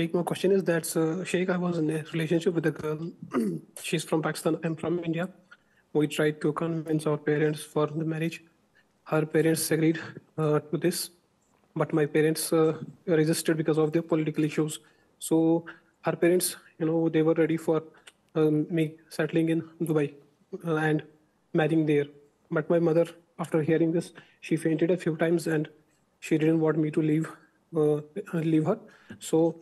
My question is that, Sheikh, I was in a relationship with a girl. She's from Pakistan. I'm from India. We tried to convince our parents for the marriage. Her parents agreed to this, but my parents resisted because of their political issues. So her parents, they were ready for me settling in Dubai and marrying there. But my mother, after hearing this, she fainted a few times and she didn't want me to leave her. So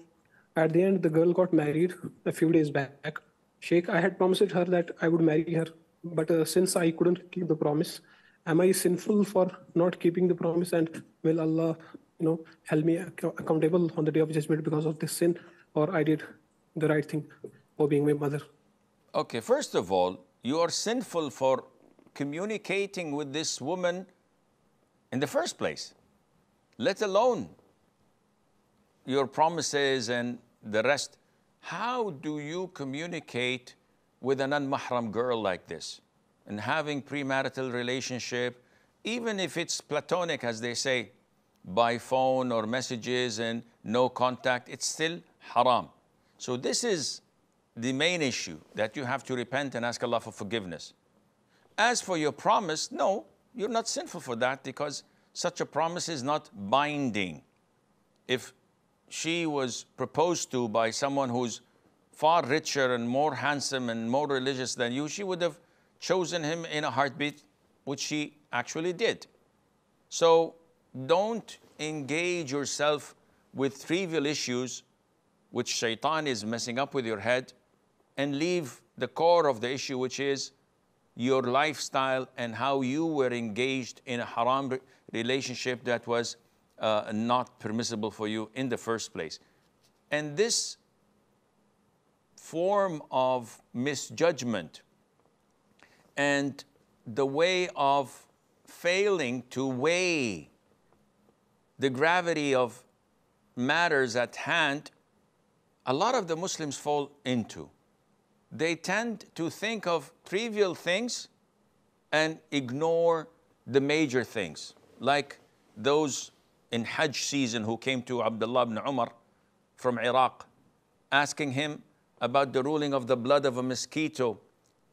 at the end, the girl got married a few days back. Sheikh, I had promised her that I would marry her, but since I couldn't keep the promise, am I sinful for not keeping the promise? And will Allah, held me accountable on the day of judgment because of this sin, or I did the right thing for being my mother? Okay, first of all, you are sinful for communicating with this woman in the first place, let alone your promises and the rest. How do you communicate with an unmahram girl like this and having premarital relationship, even if it's platonic, as they say, by phone or messages and no contact, it's still haram. So this is the main issue, that you have to repent and ask Allah for forgiveness. As for your promise, no, you're not sinful for that, because such a promise is not binding. If she was proposed to by someone who's far richer and more handsome and more religious than you, she would have chosen him in a heartbeat, which she actually did. So don't engage yourself with trivial issues which shaitan is messing up with your head, and leave the core of the issue, which is your lifestyle and how you were engaged in a haram relationship that was not permissible for you in the first place. And this form of misjudgment and the way of failing to weigh the gravity of matters at hand, a lot of the Muslims fall into. They tend to think of trivial things and ignore the major things, like those in Hajj season who came to Abdullah ibn Umar from Iraq, asking him about the ruling of the blood of a mosquito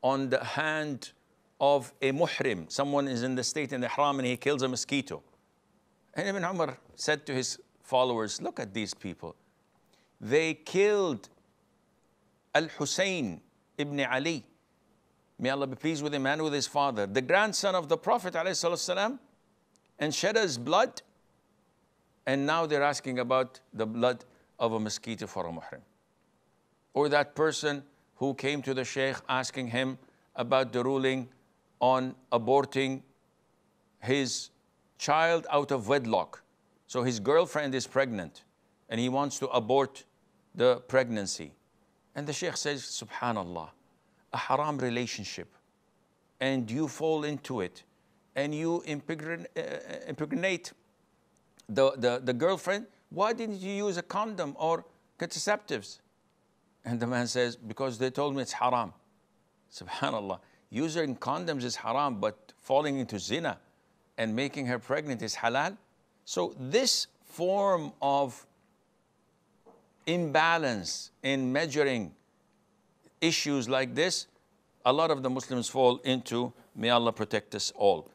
on the hand of a muhrim. Someone is in the state in the ihram and he kills a mosquito. And Ibn Umar said to his followers, look at these people. They killed Al-Hussein ibn Ali, may Allah be pleased with him and with his father, the grandson of the Prophet ﷺ, and shed his blood, and now they're asking about the blood of a mosquito for a muhrim. Or that person who came to the Shaykh asking him about the ruling on aborting his child out of wedlock. So his girlfriend is pregnant and he wants to abort the pregnancy. And the Shaykh says, subhanallah, a haram relationship, and you fall into it, and you impregnate the girlfriend. Why didn't you use a condom or contraceptives? And the man says, because they told me it's haram. Subhanallah, using condoms is haram, but falling into zina and making her pregnant is halal. So this form of imbalance in measuring issues like this, a lot of the Muslims fall into. May Allah protect us all.